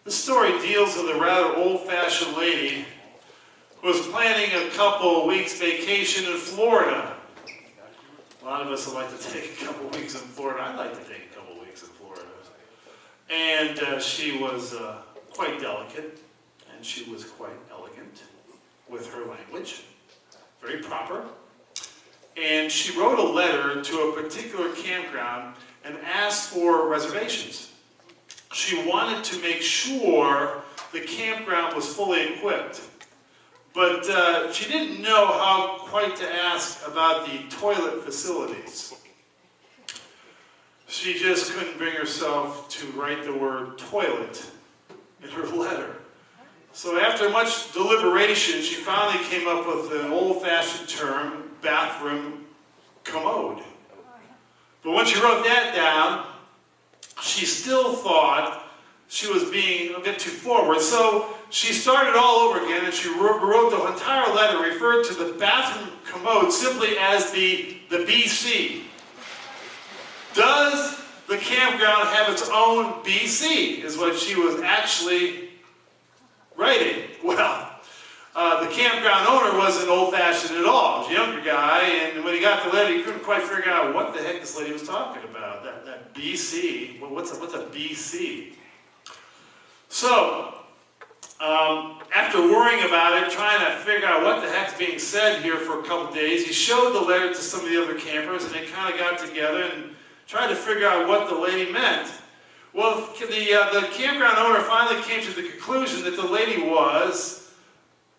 This story deals with a rather old-fashioned lady who was planning a couple of weeks vacation in Florida. A lot of us would like to take a couple of weeks in Florida. I'd like to take a couple of weeks in Florida. And she was quite delicate, and she was quite elegant with her language, very proper. And she wrote a letter to a particular campground and asked for reservations. She wanted to make sure the campground was fully equipped. But she didn't know how quite to ask about the toilet facilities. She just couldn't bring herself to write the word toilet in her letter. So after much deliberation, she finally came up with an old-fashioned term, bathroom commode. But when she wrote that down, she still thought she was being a bit too forward. So she started all over again, and she wrote the entire letter, referred to the bathroom commode simply as the BC. Does the campground have its own BC, is what she was actually writing. Well, the campground owner wasn't old-fashioned at all. He was a younger guy, and when he got the letter, he couldn't quite figure out what the heck this lady was talking about. That BC. Well, what's a BC? So, after worrying about it, trying to figure out what the heck's being said here for a couple days, he showed the letter to some of the other campers, and they kind of got together and tried to figure out what the lady meant. Well, the campground owner finally came to the conclusion that the lady was,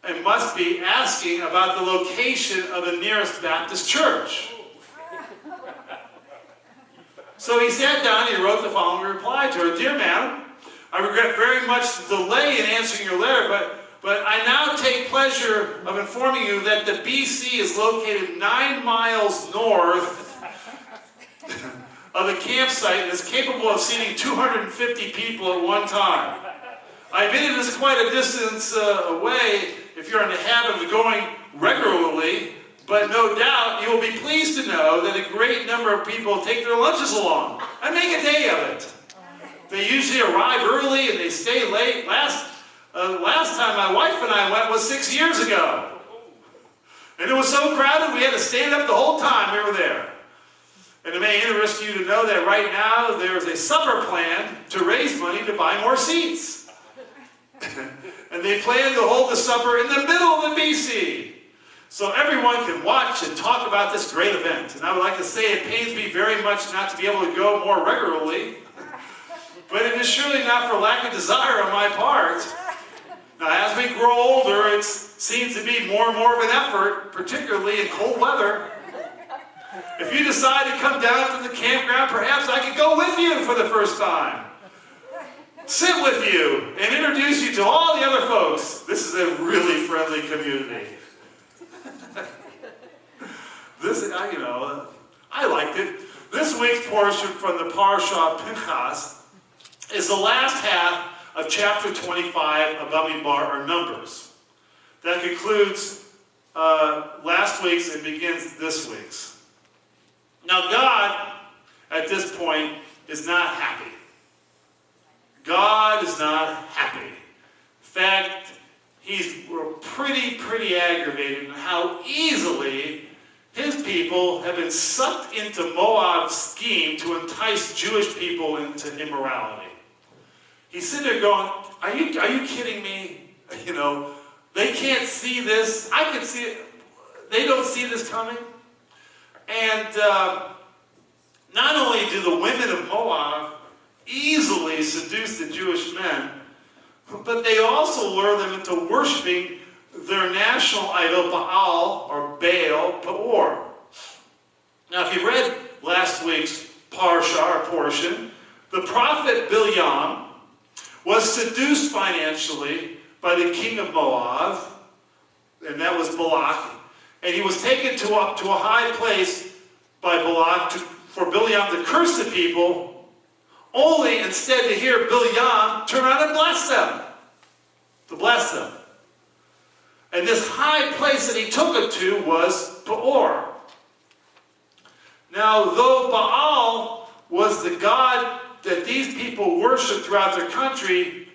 and must be, asking about the location of the nearest Baptist church. So he sat down and he wrote the following reply to her. Dear madam, I regret very much the delay in answering your letter, but I now take pleasure of informing you that the BC is located 9 miles north of the campsite and is capable of seating 250 people at one time. I admit it is quite a distance away if you're in the habit of going regularly, but no doubt you will be pleased to know that a great number of people take their lunches along and make a day of it. They usually arrive early and they stay late. Last time my wife and I went was 6 years ago. And it was so crowded we had to stand up the whole time we were there. And it may interest you to know that right now there is a supper plan to raise money to buy more seats. And they plan to hold the supper in the middle of the BC. So everyone can watch and talk about this great event. And I would like to say it pains me very much not to be able to go more regularly. But it is surely not for lack of desire on my part. Now, as we grow older, it seems to be more and more of an effort, particularly in cold weather. If you decide to come down to the campground, perhaps I could go with you for the first time. Sit with you and introduce you to all the other folks. This is a really friendly community. I liked it. This week's portion from the Parashah Pinchas is the last half of chapter 25 of Bamidbar, or Numbers. That concludes last week's and begins this week's. Now God, at this point, is not happy. God is not happy. In fact, he's pretty aggravated in how easily his people have been sucked into Moab's scheme to entice Jewish people into immorality. He's sitting there going, are you kidding me? They can't see this. I can see it. They don't see this coming. And not only do the women of Moab easily seduce the Jewish men, but they also lure them into worshiping their national idol, Baal, or Baal Peor. Now, if you read last week's Parashah, or portion, the prophet Bilyam was seduced financially by the king of Moab, and that was Balak, and he was taken up to a high place by Balak for Bilyam to curse the people, only instead to hear Bilyam turn around and bless them. To bless them. And this high place that he took it to was Peor. Now, though Baal was the god that these people worshiped throughout their country,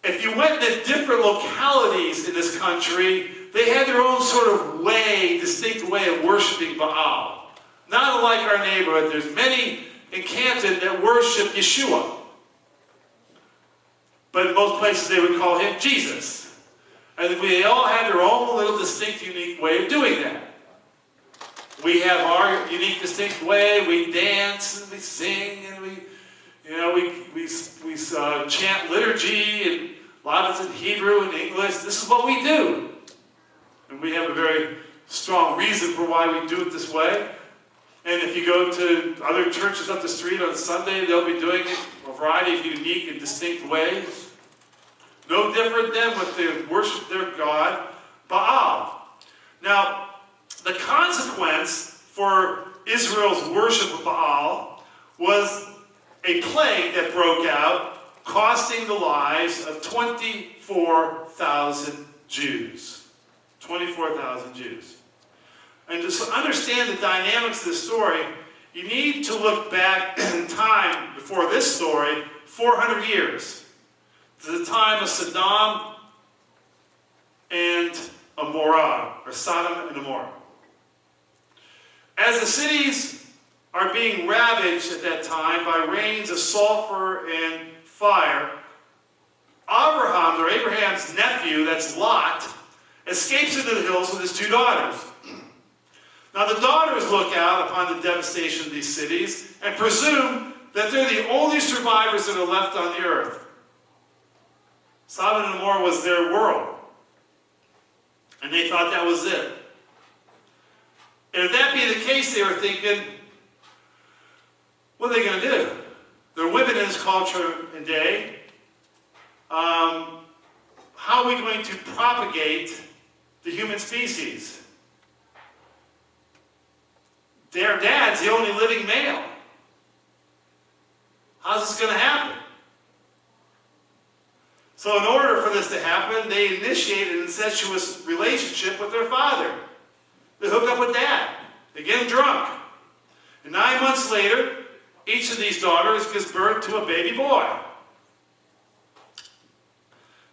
if you went to different localities in this country, they had their own sort of way, distinct way of worshiping Baal. Not unlike our neighborhood. There's many in Canton that worship Yeshua. But in most places they would call him Jesus. And they all had their own little distinct, unique way of doing that. We have our unique, distinct way. We dance and we sing and we chant liturgy, and a lot of it's in Hebrew and English. This is what we do. And we have a very strong reason for why we do it this way. And if you go to other churches up the street on Sunday, they'll be doing it a variety of unique and distinct ways. No different than what they worship their god, Baal. Now, the consequence for Israel's worship of Baal was a plague that broke out, costing the lives of 24,000 Jews. 24,000 Jews. And to understand the dynamics of this story, you need to look back in time before this story, 400 years, to the time of Saddam and Amorah, or Sodom and Amorah. As the cities are being ravaged at that time by rains of sulfur and fire, Abraham, or Abraham's nephew, that's Lot, escapes into the hills with his two daughters. Now the daughters look out upon the devastation of these cities and presume that they're the only survivors that are left on the earth. Sodom and Gomorrah was their world. And they thought that was it. And if that be the case, they were thinking, what are they going to do? They're women in this culture and day. How are we going to propagate the human species? Their dad's the only living male. How's this going to happen? So in order for this to happen, they initiate an incestuous relationship with their father. They hook up with dad. They get him drunk. And 9 months later, each of these daughters gives birth to a baby boy.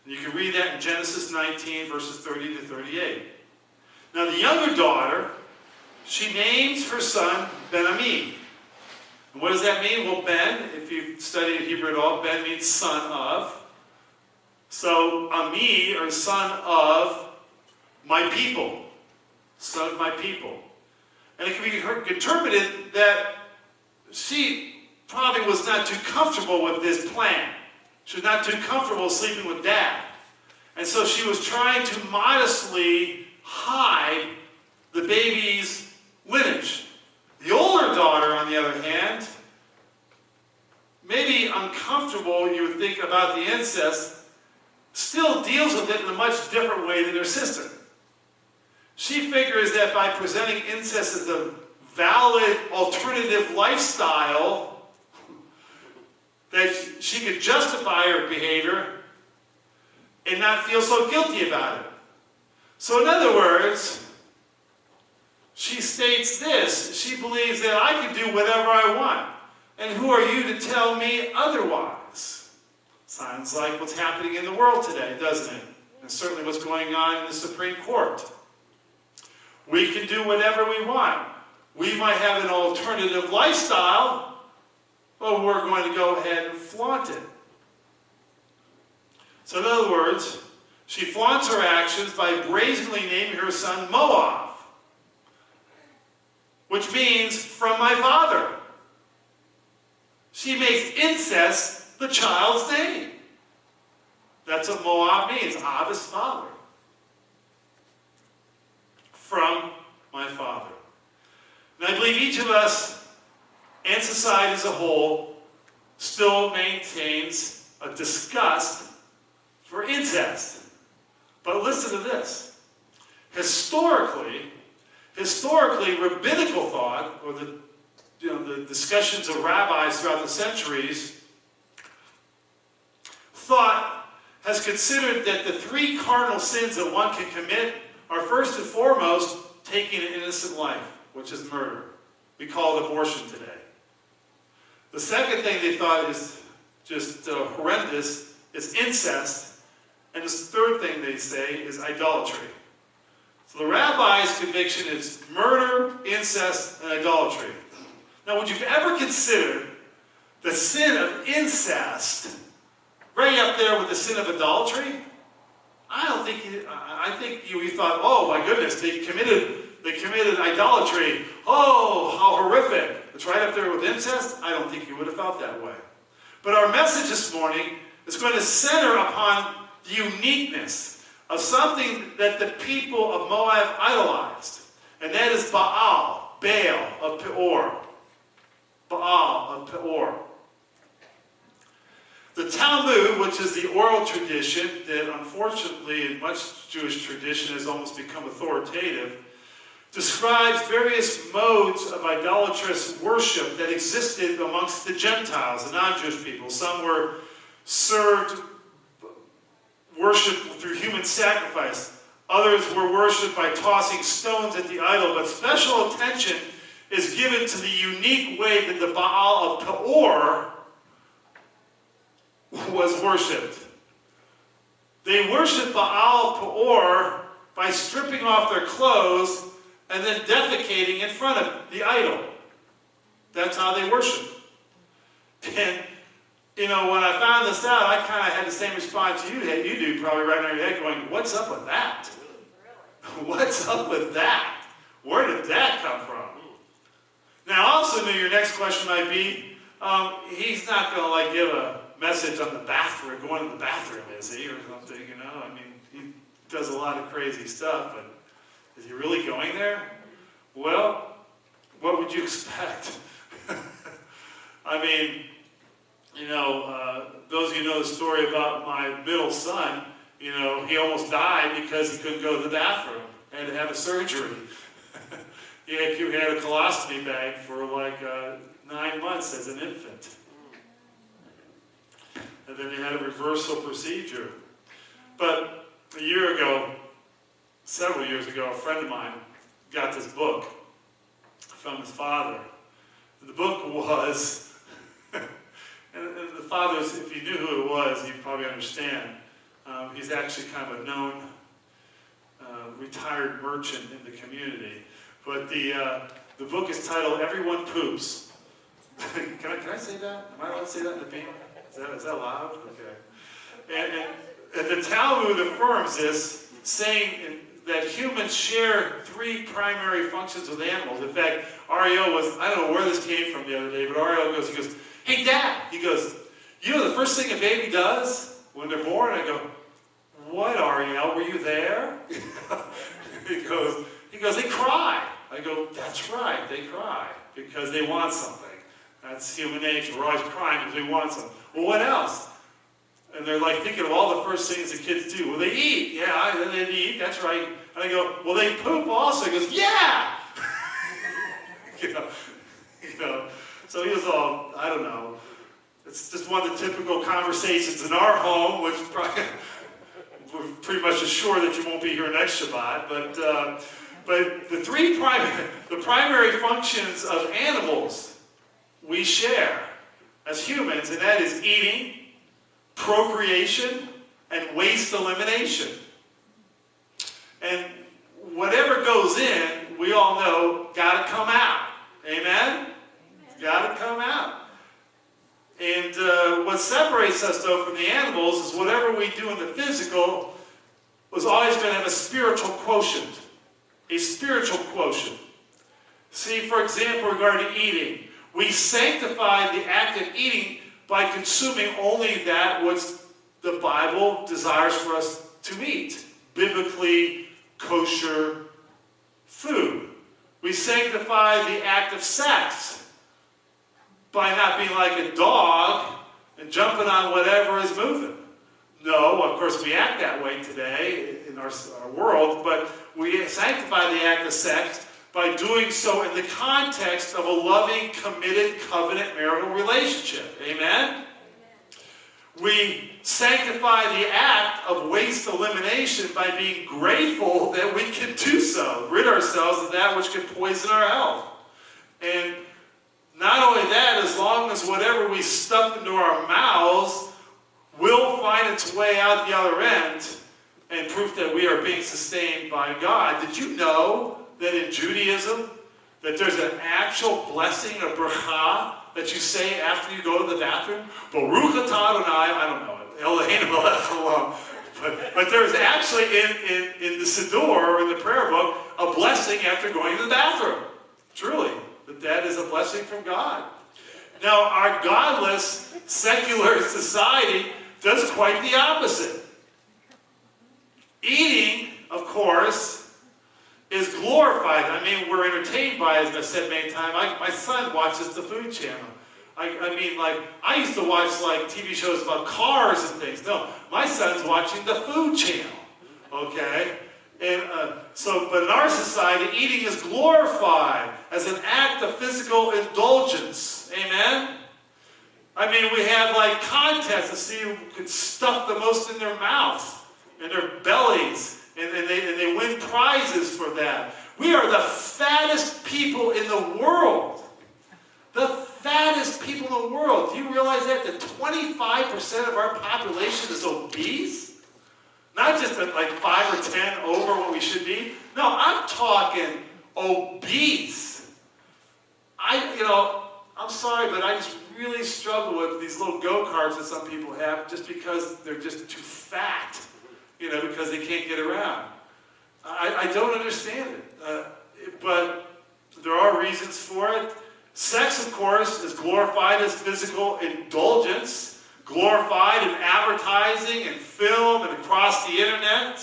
And you can read that in Genesis 19, verses 30 to 38. Now the younger daughter, she names her son Ben-Ami. And what does that mean? Well, Ben, if you've studied Hebrew at all, Ben means son of. So Ami, or son of my people. Son of my people. And it can be interpreted that she probably was not too comfortable with this plan. She was not too comfortable sleeping with dad. And so she was trying to modestly hide the baby's lineage. The older daughter, on the other hand, maybe uncomfortable, you would think, about the incest, still deals with it in a much different way than her sister. She figures that by presenting incest as a valid alternative lifestyle, that she could justify her behavior and not feel so guilty about it. So in other words, she states this: she believes that I can do whatever I want, and who are you to tell me otherwise? Sounds like what's happening in the world today, doesn't it? And certainly what's going on in the Supreme Court. We can do whatever we want. We might have an alternative lifestyle, but we're going to go ahead and flaunt it. So in other words, she flaunts her actions by brazenly naming her son Moab, which means from my father. She makes incest the child's name. That's what Moab means, Av is father. From my father. And I believe each of us and society as a whole still maintains a disgust for incest. But listen to this. Historically, rabbinical thought, or the discussions of rabbis throughout the centuries, thought has considered that the three cardinal sins that one can commit are first and foremost taking an innocent life, which is murder. We call it abortion today. The second thing they thought is just horrendous is incest. And this third thing they say is idolatry. So the rabbi's conviction is murder, incest, and idolatry. Now, would you ever consider the sin of incest right up there with the sin of adultery? I think you thought, oh my goodness, they committed idolatry. Oh, how horrific. It's right up there with incest. I don't think you would have felt that way. But our message this morning is going to center upon the uniqueness of something that the people of Moab idolized. And that is Baal of Peor. Baal of Peor. The Talmud, which is the oral tradition that unfortunately in much Jewish tradition has almost become authoritative, describes various modes of idolatrous worship that existed amongst the Gentiles, the non-Jewish people. Some were served worship through human sacrifice. Others were worshipped by tossing stones at the idol. But special attention is given to the unique way that the Baal of Peor was worshipped. They worshipped Baal Peor by stripping off their clothes and then defecating in front of the idol. That's how they worshiped. And, when I found this out, I kind of had the same response you do, probably right in your head, going, what's up with that? What's up with that? Where did that come from? Now, I also knew your next question might be, he's not going to give a message on the bathroom, going to the bathroom, is he, or something, he does a lot of crazy stuff, but is he really going there? Well, what would you expect? Those of you know the story about my middle son, he almost died because he couldn't go to the bathroom. Had to have a surgery. He had a colostomy bag for 9 months as an infant. And then he had a reversal procedure. But several years ago, a friend of mine got this book from his father. And the book was, and the father's, if you knew who it was, you'd probably understand. He's actually kind of a known retired merchant in the community. But the book is titled Everyone Poops. Can I say that? Am I allowed to say that in the beam? Is that loud? Okay. And the Talmud affirms this, saying that humans share 3 primary functions with animals. In fact, Ariel I don't know where this came from the other day, but Ariel he goes, hey Dad, he goes, the first thing a baby does when they're born? I go, what, Ariel, were you there? He goes, they cry. I go, that's right, they cry because they want something. That's human nature. We're always crying because we want something. Well, what else? And they're thinking of all the first things the kids do. Well, they eat. Yeah, they eat. That's right. And I go, well, they poop also. He goes, yeah. So he was all, I don't know. It's just one of the typical conversations in our home, which probably, we're pretty much assured that you won't be here next Shabbat. But the primary functions of animals we share as humans, and that is eating, procreation, and waste elimination. And whatever goes in, we all know, got to come out. Amen? Got to come out. And what separates us, though, from the animals is whatever we do in the physical was always going to have a spiritual quotient. A spiritual quotient. See, for example, regarding eating, we sanctify the act of eating by consuming only that which the Bible desires for us to eat. Biblically kosher food. We sanctify the act of sex by not being like a dog and jumping on whatever is moving. No, of course we act that way today in our world, but we sanctify the act of sex by doing so in the context of a loving, committed, covenant marital relationship. Amen? We sanctify the act of waste elimination by being grateful that we can do so, rid ourselves of that which can poison our health. And not only that, as long as whatever we stuff into our mouths will find its way out the other end and proof that we are being sustained by God. Did you know that in Judaism, that there's an actual blessing, a bracha, that you say after you go to the bathroom? Baruch atah Adonai, I don't know it. Eloheinu melech haolam. But there's actually in the Siddur, or in the prayer book, a blessing after going to the bathroom. Truly, that is a blessing from God. Now, our godless, secular society does quite the opposite. Eating, of course, is glorified. I mean, we're entertained by it, as I've said many times. My son watches the Food Channel. I used to watch TV shows about cars and things. No, my son's watching the Food Channel. Okay? And but in our society, eating is glorified as an act of physical indulgence. Amen? I mean, we have contests to see who can stuff the most in their mouth, in their bellies, and they win prizes for that. We are the fattest people in the world. The fattest people in the world. Do you realize that 25% of our population is obese? Not just at 5 or 10 over what we should be. No, I'm talking obese. I'm sorry, but I just really struggle with these little go-karts that some people have just because they're just too fat, because they can't get around. I don't understand it. But there are reasons for it. Sex, of course, is glorified as physical indulgence, glorified in advertising and film and across the internet.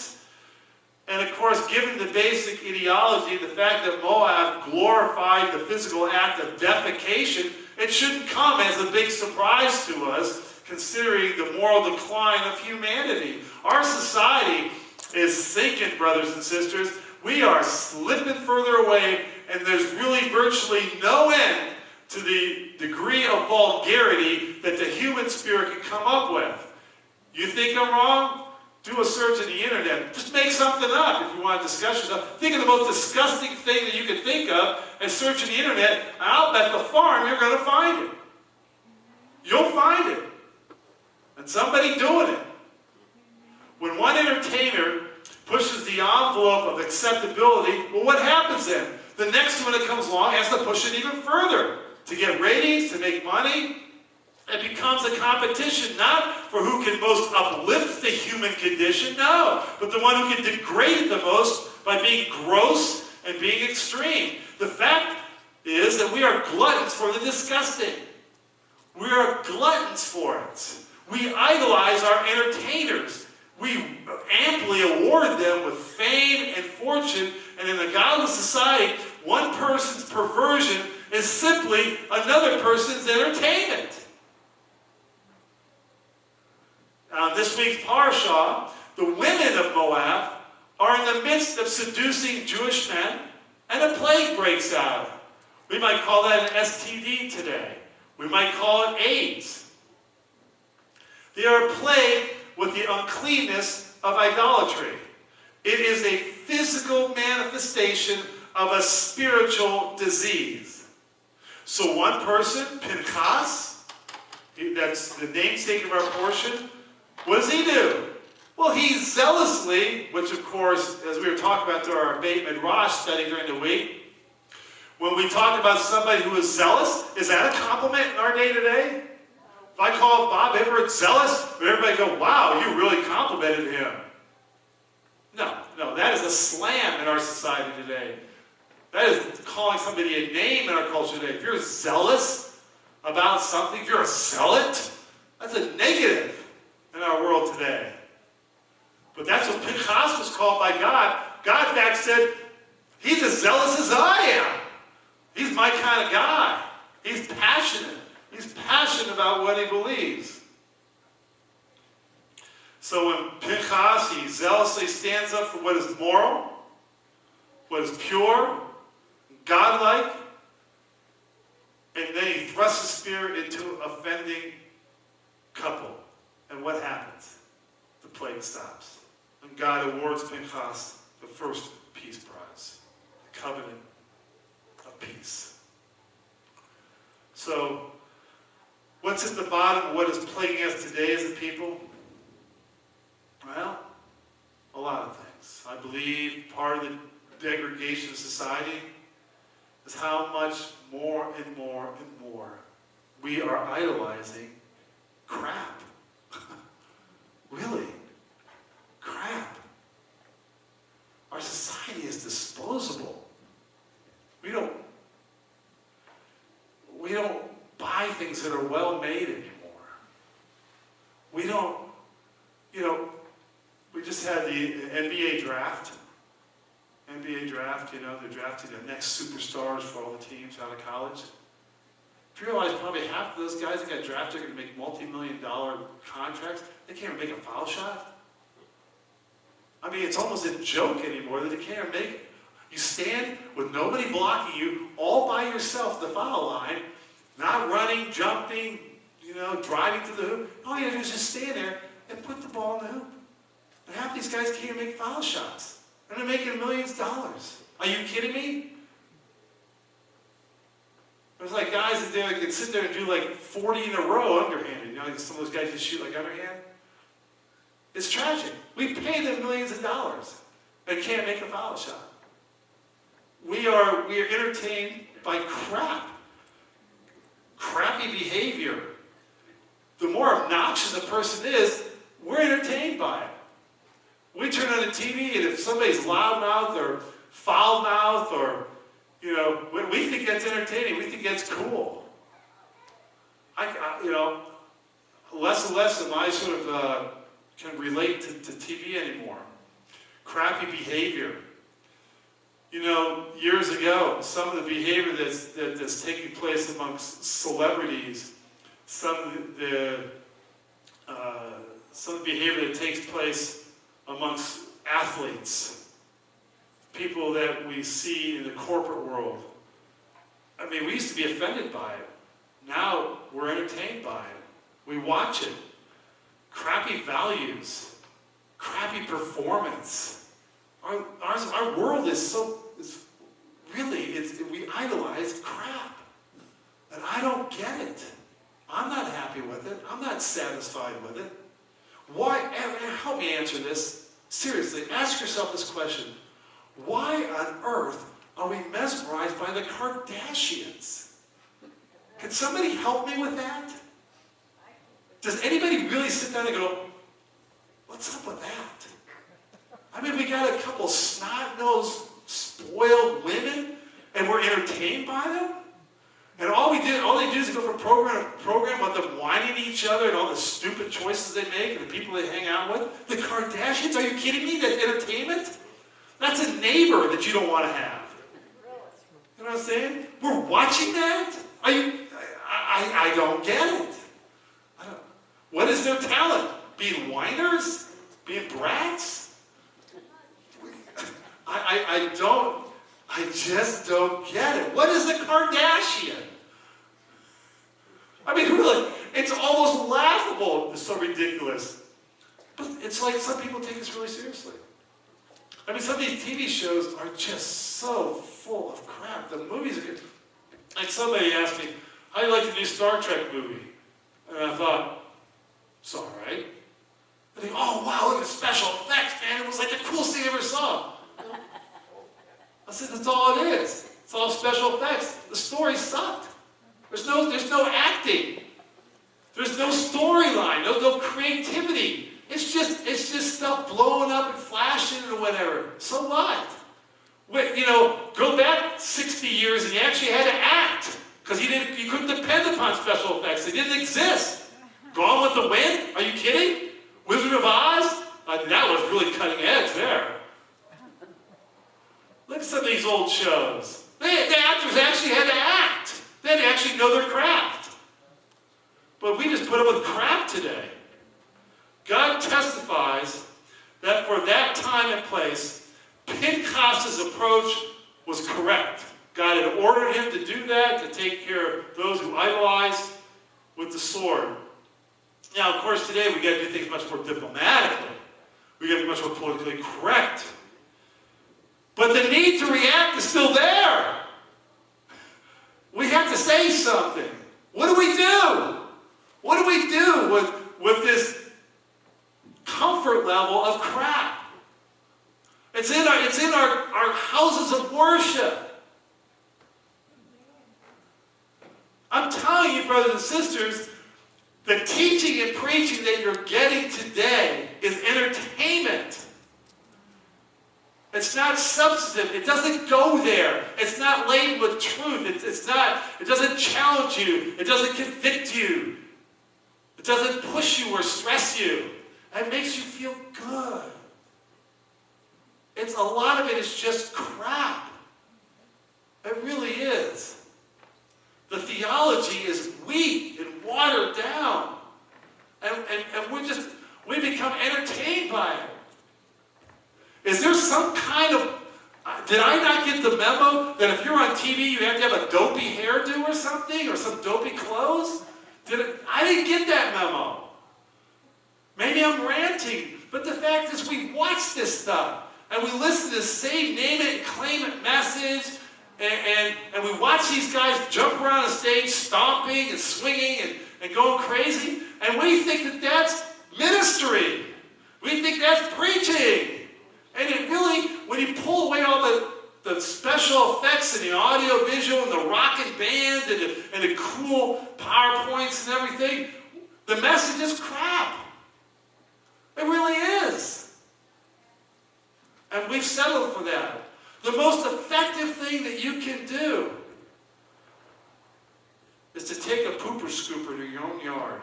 And of course, given the basic ideology, the fact that Moab glorified the physical act of defecation, it shouldn't come as a big surprise to us, considering the moral decline of humanity. Our society is sinking, brothers and sisters. We are slipping further away, and there's really virtually no end to the degree of vulgarity that the human spirit can come up with. You think I'm wrong? Do a search on the internet. Just make something up if you want to discuss yourself. Think of the most disgusting thing that you can think of and search on the internet, and I'll bet the farm you're going to find it. You'll find it. And somebody doing it. When one entertainer pushes the envelope of acceptability, well, what happens then? The next one that comes along has to push it even further to get ratings, to make money. It becomes a competition, not for who can most uplift the human condition, no, but the one who can degrade it the most by being gross and being extreme. The fact is that we are gluttons for the disgusting. We are gluttons for it. We idolize our entertainers. We amply award them with fame and fortune, and in a godless society, one person's perversion is simply another person's entertainment. Now, this week's Parsha, the women of Moab are in the midst of seducing Jewish men, and a plague breaks out. We might call that an STD today. We might call it AIDS. They are plagued with the uncleanness of idolatry. It is a physical manifestation of a spiritual disease. So one person, Pinchas, that's the namesake of our portion, what does he do? Well, he zealously, which of course, as we were talking about through our Beit Midrash study during the week, when we talk about somebody who is zealous, is that a compliment in our day today? If I call Bob Everett zealous, would everybody go, wow, you really complimented him? No, that is a slam in our society today. That is calling somebody a name in our culture today. If you're zealous about something, if you're a zealot, that's a negative in our world today. But that's what Pinchas was called by God. God, in fact, said, he's as zealous as I am. He's my kind of guy. He's passionate. He's passionate about what he believes. So when Pinchas, he zealously stands up for what is moral, what is pure, godlike, and then he thrusts his spear into offending couple. And what happens? The plague stops. And God awards Pinchas the first peace prize, the covenant of peace. So, What's at the bottom of what is plaguing us today as a people? Well, a lot of things. I believe part of the degradation of society is how much more and more and more we are idolizing crap. Really? Crap. Our society is disposable. We don't buy things that are well made anymore. We don't, we just had the NBA draft. NBA draft, they're drafting the next superstars for all the teams out of college. Do you realize probably half of those guys that got drafted are going to make multi-million-dollar contracts? They can't even make a foul shot. I mean, it's almost a joke anymore that they can't even make it. You stand with nobody blocking you, all by yourself, the foul line, not running, jumping, driving to the hoop. All you have to do is just stand there and put the ball in the hoop. And half these guys can't even make foul shots. And they're making millions of dollars. Are you kidding me? There's like guys that can sit there and do like 40 in a row underhanded. Like some of those guys just shoot like underhand. It's tragic. We pay them millions of dollars and can't make a foul shot. We are entertained by crap. Crappy behavior. The more obnoxious a person is, we're entertained by it. We turn on the TV, and if somebody's loudmouth or foul-mouthed or, we think that's entertaining. We think that's cool. Less and less am I sort of can relate to TV anymore. Crappy behavior. Years ago, some of the behavior that's taking place amongst celebrities, some of the behavior that takes place amongst athletes, people that we see in the corporate world. I mean, we used to be offended by it. Now we're entertained by it. We watch it. Crappy values, crappy performance. Our world we idolize crap. And I don't get it. I'm not happy with it. I'm not satisfied with it. Why? Help me answer this. Seriously, ask yourself this question. Why on earth are we mesmerized by the Kardashians? Can somebody help me with that? Does anybody really sit down and go, what's up with that? I mean, we got a couple snot-nosed, spoiled women, and we're entertained by them? And all they do is go from program to program with them whining to each other and all the stupid choices they make and the people they hang out with. The Kardashians, are you kidding me? That's entertainment? That's a neighbor that you don't want to have. You know what I'm saying? We're watching that? I don't get it. What is their talent? Being whiners? Being brats? I just don't get it. What is a Kardashian? I mean, really, it's almost laughable. It's so ridiculous. But it's like some people take this really seriously. I mean, some of these TV shows are just so full of crap. The movies are good. Like somebody asked me, how do you like the new Star Trek movie? And I thought, it's all right. And they go, oh, wow, look at the special effects, man. It was like the coolest thing I ever saw. I said, that's all it is. It's all special effects. The story sucked. There's no acting. There's no storyline. No creativity. It's just stuff blowing up and flashing or whatever. So what? Go back 60 years and you actually had to act. Because you couldn't depend upon special effects. They didn't exist. Gone with the Wind? Are you kidding? Wizard of Oz? That was really cutting edge there. Look at some of these old shows. The actors actually had to act. They had to actually know their craft. But we just put up with crap today. God testifies that for that time and place, Pentecost's approach was correct. God had ordered him to do that, to take care of those who idolize with the sword. Now, of course, today we got to do things much more diplomatically. We got to be much more politically correct. But the need to react is still there. We have to say something. What do? What do we do with this comfort level of crap? It's in our houses of worship. I'm telling you, brothers and sisters, the teaching and preaching that you're getting today is entertainment. It's not substantive. It doesn't go there. It's not laden with truth. It doesn't challenge you. It doesn't convict you. It doesn't push you or stress you. It makes you feel good. A lot of it is just crap. It really is. The theology is weak and watered down. And we become entertained by it. Is there some kind of... Did I not get the memo that if you're on TV, you have to have a dopey hairdo or something? Or some dopey clothes? I didn't get that memo. Maybe I'm ranting. But the fact is we watch this stuff. And we listen to the same name it and claim it message. And we watch these guys jump around the stage, stomping and swinging and going crazy. And we think that that's ministry. We think that's preaching. And it really, when you pull away all the special effects and the audio visual and the rocking band and the cool PowerPoints and everything, the message is crap. It really is. And we've settled for that. The most effective thing that you can do is to take a pooper scooper to your own yard.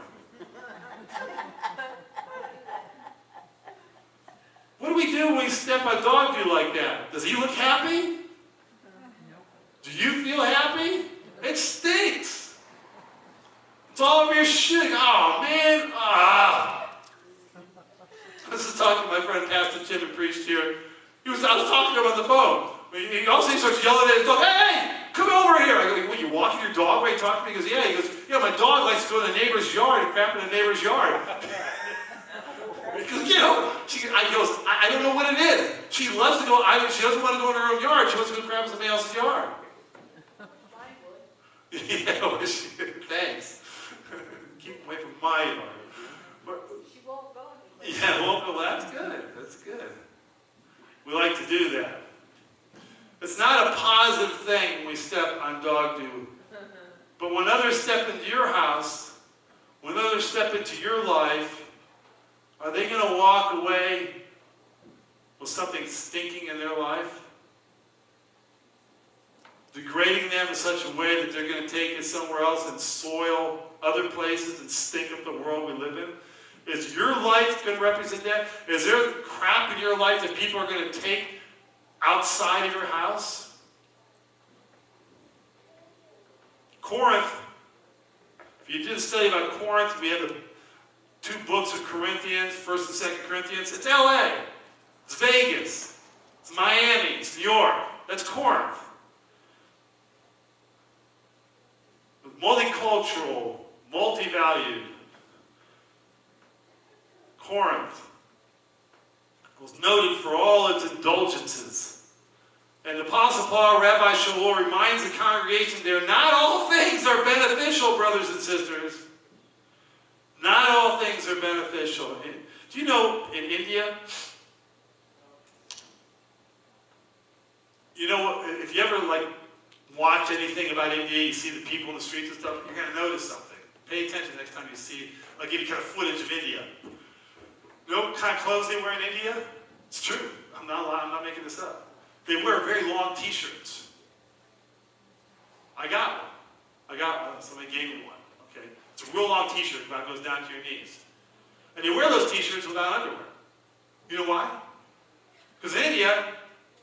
What do we do when we step on dog food like that? Does he look happy? Do you feel happy? It stinks. It's all over your shit. Oh, man. I was just talking to my friend Pastor Tim and preached here. I was talking to him on the phone. He starts yelling at his dog, hey, come over here. I go, what, you walking your dog while you talk to me? He goes, yeah. He goes, yeah, my dog likes to go to the neighbor's yard and crap in the neighbor's yard. Because, I don't know what it is. She loves to go, she doesn't want to go in her own yard. She wants to go crap in somebody else's yard. Yeah, well, thanks. Keep away from my yard. She won't go. Yeah, won't go. That's good. That's good. We like to do that. It's not a positive thing when we step on dog do. But when others step into your house, when others step into your life, are they going to walk away with something stinking in their life? Degrading them in such a way that they're going to take it somewhere else and soil other places and stink up the world we live in? Is your life going to represent that? Is there crap in your life that people are going to take outside of your house? Corinth. If you did a study about Corinth, we have the 2 books of Corinthians, 1st and 2nd Corinthians. It's LA. It's Vegas. It's Miami. It's New York. That's Corinth. Multicultural, multi-valued. Corinth was noted for all its indulgences. And the Apostle Paul, Rabbi Shaul, reminds the congregation there, not all things are beneficial, brothers and sisters. Not all things are beneficial. Do you know in India, if you ever watch anything about India, you see the people in the streets and stuff, you're going to notice something. Pay attention next time you see, I'll give you kind of footage of India. You know what kind of clothes they wear in India? It's true. I'm not making this up. They wear very long t-shirts. I got one. Somebody gave me one. Okay. It's a real long t-shirt about goes down to your knees. And they wear those t-shirts without underwear. You know why? Because in India,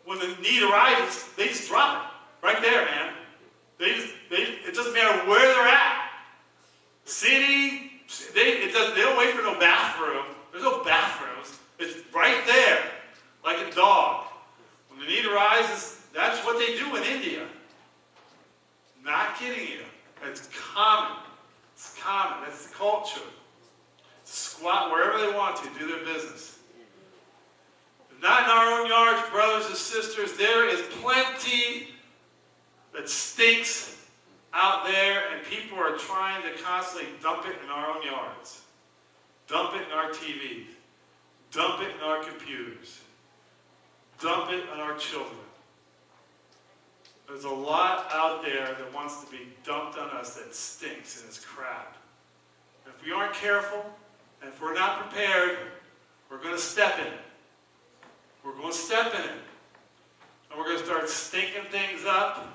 when the need arises, they just drop it. Right there, man. It doesn't matter where they're at. Sitting, they don't wait for no bathroom. There's no bathrooms. It's right there, like a dog. When the need arises, that's what they do in India. Not kidding you. It's common. It's common. That's the culture. Squat wherever they want to, do their business. But not in our own yards, brothers and sisters. There is plenty that stinks out there, and people are trying to constantly dump it in our own yards. Dump it in our TVs. Dump it in our computers. Dump it on our children. There's a lot out there that wants to be dumped on us that stinks and is crap. And if we aren't careful, and if we're not prepared, we're going to step in it. We're going to step in it. And we're going to start stinking things up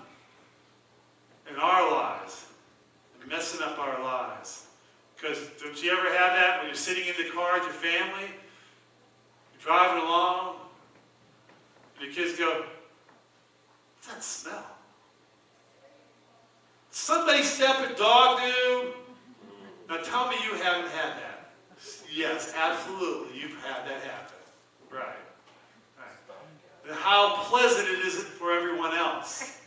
in our lives and messing up our lives. Because don't you ever have that when you're sitting in the car with your family, you're driving along, and your kids go, what's that smell? Somebody step a dog do? Now tell me you haven't had that. Yes, absolutely, you've had that happen. Right. And how pleasant it isn't for everyone else.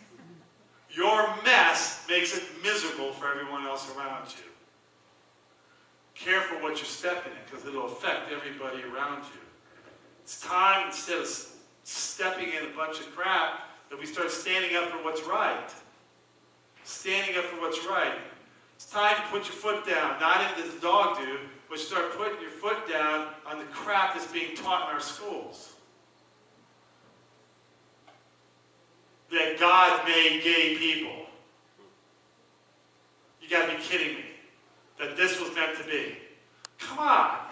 Your mess makes it miserable for everyone else around you. Careful what you're stepping in, because it'll affect everybody around you. It's time, instead of stepping in a bunch of crap, that we start standing up for what's right. Standing up for what's right. It's time to put your foot down, not in this dog do, but start putting your foot down on the crap that's being taught in our schools. That God made gay people. You gotta be kidding me. That this was meant to be. Come on.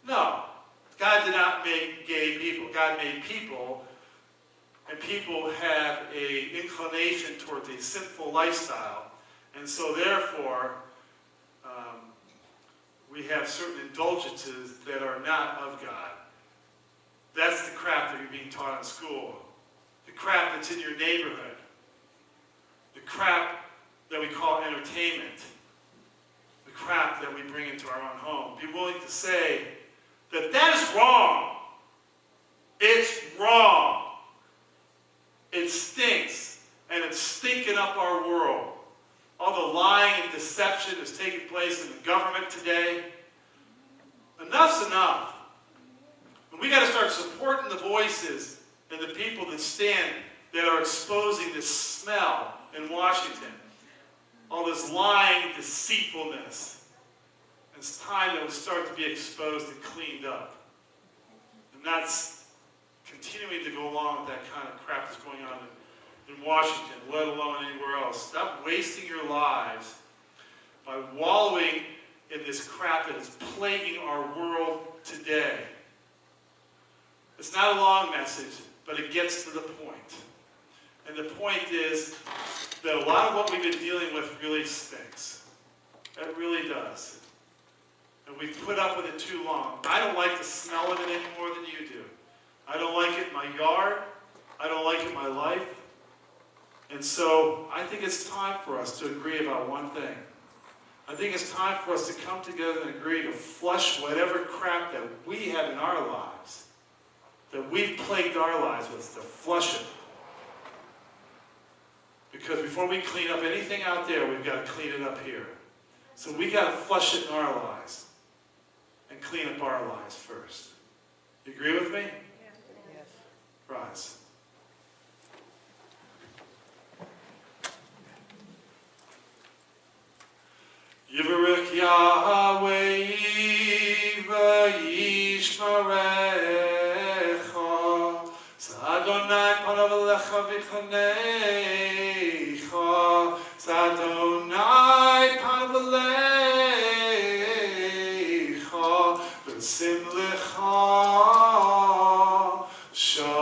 No. God did not make gay people. God made people, and people have an inclination towards a sinful lifestyle. And so therefore, we have certain indulgences that are not of God. That's the crap that you're being taught in school. The crap that's in your neighborhood. The crap that we call entertainment. The crap that we bring into our own home. Be willing to say that that is wrong. It's wrong. It stinks. And it's stinking up our world. All the lying and deception that's taking place in the government today. Enough's enough. And we got to start supporting the voices and the people that stand, that are exposing this smell in Washington. All this lying, deceitfulness. And it's time that we start to be exposed and cleaned up. And that's continuing to go along with that kind of crap that's going on in Washington, let alone anywhere else. Stop wasting your lives by wallowing in this crap that is plaguing our world today. It's not a long message, but it gets to the point. And the point is that a lot of what we've been dealing with really stinks. It really does. And we've put up with it too long. I don't like the smell of it any more than you do. I don't like it in my yard. I don't like it in my life. And so I think it's time for us to agree about one thing. I think it's time for us to come together and agree to flush whatever crap that we have in our lives, that we've plagued our lives with, to flush it. Because before we clean up anything out there, we've got to clean it up here. So we got to flush it in our lives and clean up our lives first. You agree with me? Yes. Rise. Yivarech Yahweh v'yishmarecha Z'Adonai panav alecha v'chanecha Z'Adonai panav alecha v'sim lecha Shalom.